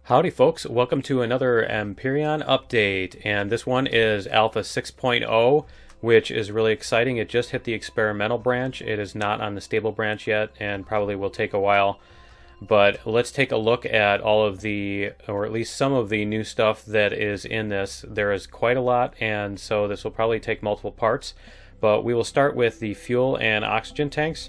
Howdy folks, welcome to another Empyrion update, and this one is Alpha 6.0, which is really exciting. It just hit the experimental branch. It is not on the stable branch yet and probably will take a while. But let's take a look at all of the, or at least some of the new stuff that is in this. There is quite a lot, and so this will probably take multiple parts. But we will start with the fuel and oxygen tanks.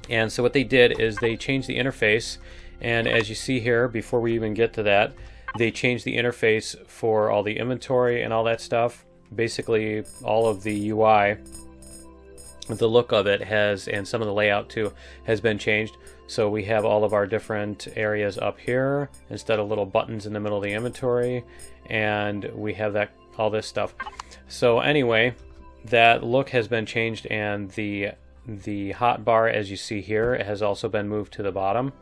And so what they did is they changed the interface. And as you see here, before we even get to that, they changed the interface for all the inventory and all that stuff. Basically, all of the UI, the look of it has, and some of the layout too, has been changed. So we have all of our different areas up here instead of little buttons in the middle of the inventory, and we have that all this stuff. So anyway, that look has been changed, and the hotbar, as you see here, has also been moved to the bottom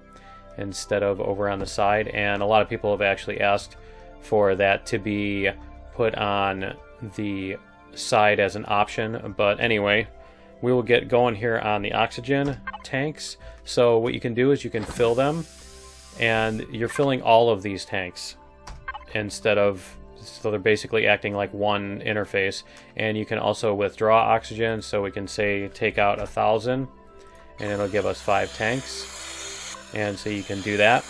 instead of over on the side, and a lot of people have actually asked for that to be put on the side as an option. But anyway, we will get going here on the oxygen tanks. So what you can do is you can fill them, and you're filling all of these tanks instead of, so they're basically acting like one interface. And you can also withdraw oxygen, so we can say take out 1,000 and it'll give us 5 tanks. And so you can do that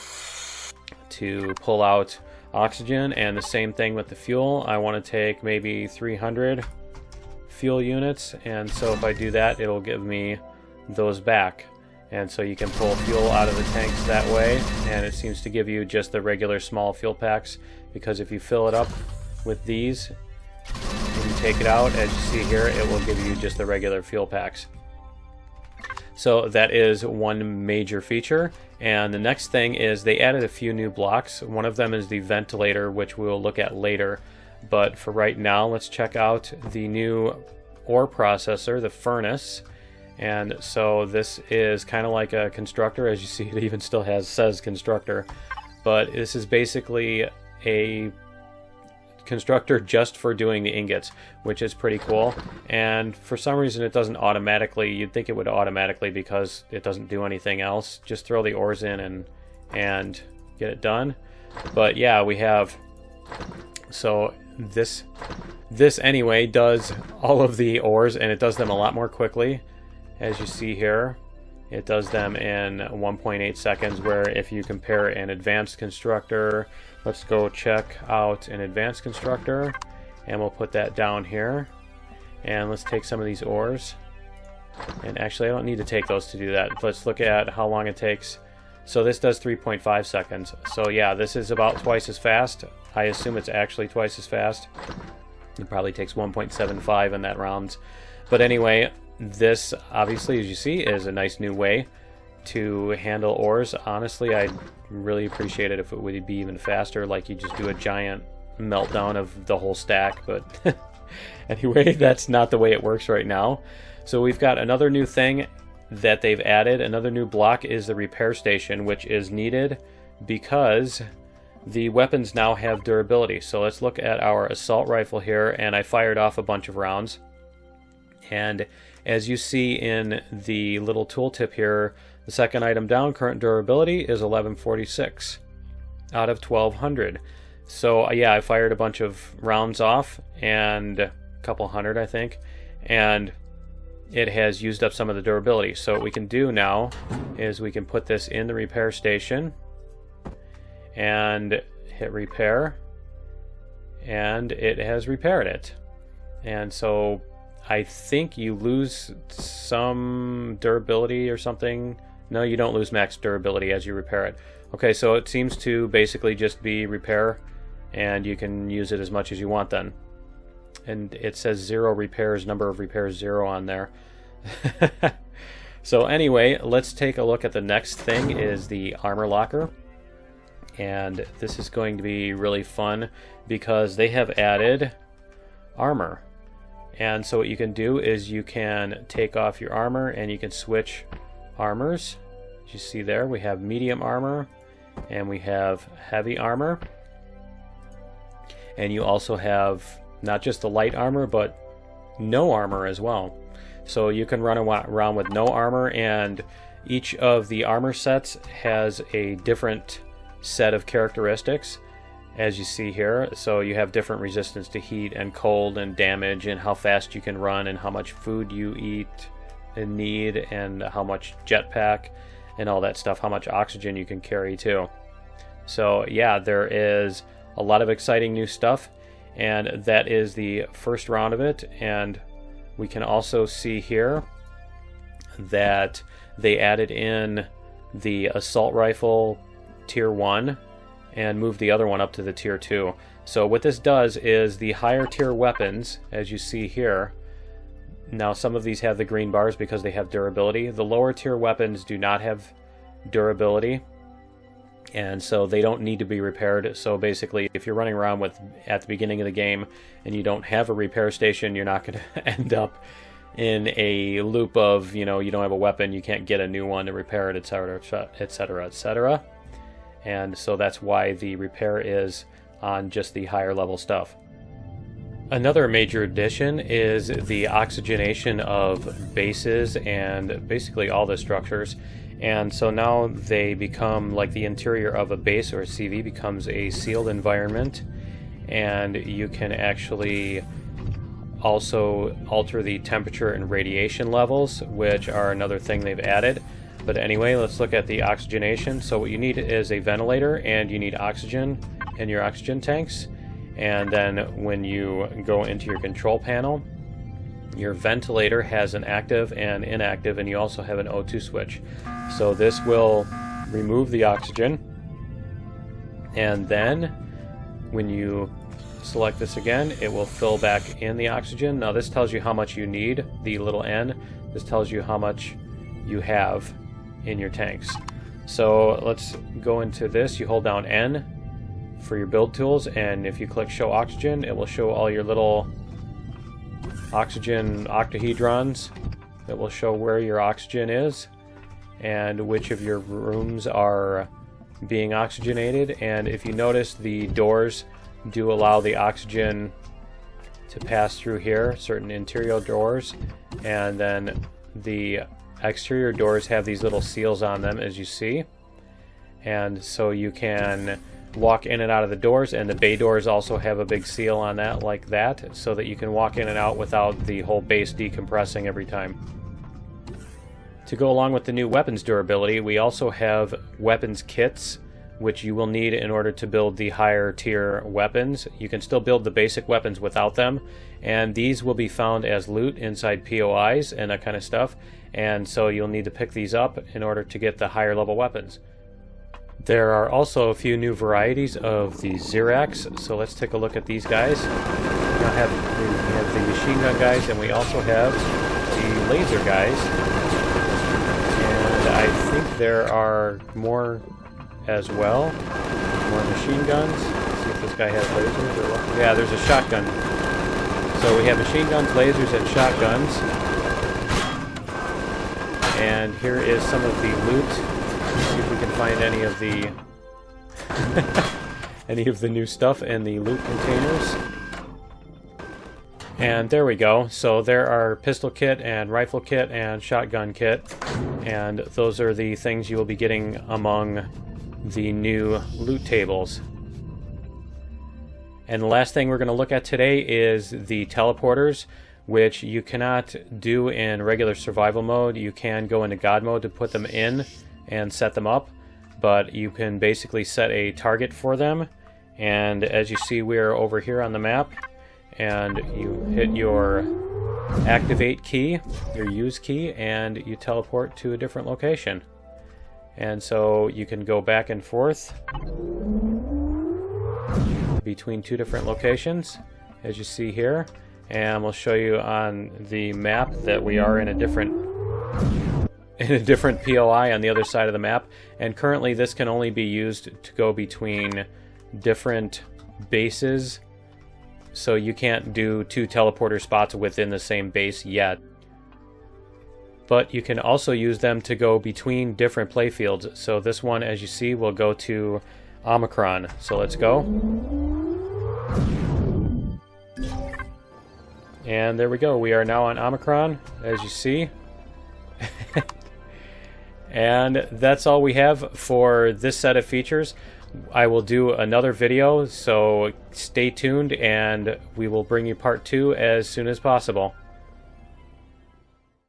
to pull out oxygen, and the same thing with the fuel. I want to take maybe 300 fuel units, and so if I do that, it'll give me those back. And so you can pull fuel out of the tanks that way, and it seems to give you just the regular small fuel packs, because if you fill it up with these and you take it out, as you see here, it will give you just the regular fuel packs. So that is one major feature. And the next thing is they added a few new blocks. One of them is the ventilator, which we will look at later. But for right now, let's check out the new ore processor, the furnace. And so this is kind of like a constructor. As you see, it even still says constructor. But this is basically a constructor just for doing the ingots, which is pretty cool. And for some reason it doesn't automatically, you'd think it would automatically because it doesn't do anything else. Just throw the ores in and get it done. But yeah, we have, so this anyway does all of the ores, and it does them a lot more quickly. As you see here, it does them in 1.8 seconds, where if you compare an advanced constructor, let's go check out an advanced constructor, and we'll put that down here. And let's take some of these ores. And actually, I don't need to take those to do that. Let's look at how long it takes. So this does 3.5 seconds. So yeah, this is about twice as fast. I assume it's actually twice as fast. It probably takes 1.75 in that rounds. But anyway, this obviously, as you see, is a nice new way to handle ores. Honestly, I'd really appreciate it if it would be even faster, like you just do a giant meltdown of the whole stack. But anyway, that's not the way it works right now. So we've got another new thing that they've added. Another new block is the repair station, which is needed because the weapons now have durability. So let's look at our assault rifle here, and I fired off a bunch of rounds. And as you see in the little tooltip here, the second item down, current durability, is 1146 out of 1200. So yeah, I fired a bunch of rounds off, and a couple hundred, I think, and it has used up some of the durability. So what we can do now is we can put this in the repair station and hit repair, and it has repaired it. And so I think you lose some durability or something. No, you don't lose max durability as you repair it. Okay, so it seems to basically just be repair, and you can use it as much as you want then. And it says 0 repairs, number of repairs 0 on there. So anyway, let's take a look at the next thing, is the armor locker. And this is going to be really fun because they have added armor. And so what you can do is you can take off your armor and you can switch armors. As you see there, we have medium armor and we have heavy armor. And you also have not just the light armor, but no armor as well. So you can run around with no armor, and each of the armor sets has a different set of characteristics, as you see here. So you have different resistance to heat and cold and damage, and how fast you can run, and how much food you eat and need, and how much jetpack and all that stuff, how much oxygen you can carry too. So yeah, there is a lot of exciting new stuff, and that is the first round of it. And we can also see here that they added in the assault rifle tier 1 and moved the other one up to the tier 2. So what this does is the higher tier weapons, as you see here, now some of these have the green bars because they have durability. The lower tier weapons do not have durability, and so they don't need to be repaired. So basically, if you're running around with at the beginning of the game and you don't have a repair station, you're not going to end up in a loop of, you know, you don't have a weapon, you can't get a new one to repair it, etc., etc., etc. And so that's why the repair is on just the higher level stuff. Another major addition is the oxygenation of bases and basically all the structures. And so now they become like the interior of a base, or a CV becomes a sealed environment, and you can actually also alter the temperature and radiation levels, which are another thing they've added. But anyway, let's look at the oxygenation. So what you need is a ventilator, and you need oxygen in your oxygen tanks. And then when you go into your control panel, your ventilator has an active and inactive, and you also have an O2 switch. So this will remove the oxygen, and then when you select this again, it will fill back in the oxygen. Now this tells you how much you need, the little N. This tells you how much you have in your tanks. So let's go into this. You hold down N for your build tools, and if you click show oxygen, it will show all your little oxygen octahedrons. It will show where your oxygen is and which of your rooms are being oxygenated. And if you notice, the doors do allow the oxygen to pass through here, certain interior doors, and then the exterior doors have these little seals on them, as you see. And so you can walk in and out of the doors, and the bay doors also have a big seal on that, like that, so that you can walk in and out without the whole base decompressing every time. To go along with the new weapons durability, we also have weapons kits, which you will need in order to build the higher tier weapons. You can still build the basic weapons without them, and these will be found as loot inside POIs and that kind of stuff, and so you'll need to pick these up in order to get the higher level weapons. There are also a few new varieties of the Zirax, so let's take a look at these guys. We have the machine gun guys, and we also have the laser guys. And I think there are more as well. More machine guns. Let's see if this guy has lasers or what. Yeah, there's a shotgun. So we have machine guns, lasers, and shotguns. And here is some of the loot. See if we can find any of the any of the new stuff in the loot containers. And there we go. So there are pistol kit and rifle kit and shotgun kit, and those are the things you will be getting among the new loot tables. And the last thing we're going to look at today is the teleporters, which you cannot do in regular survival mode. You can go into God mode to put them in and set them up, but you can basically set a target for them. And as you see, we're over here on the map, and you hit your activate key, your use key, and you teleport to a different location. And so you can go back and forth between two different locations, as you see here. And we'll show you on the map that we are in a different POI on the other side of the map, and currently this can only be used to go between different bases, so you can't do two teleporter spots within the same base yet. But you can also use them to go between different playfields. So this one, as you see, will go to Omicron. So let's go. And there we go. We are now on Omicron, as you see. And that's all we have for this set of features. I will do another video, so stay tuned and we will bring you part 2 as soon as possible.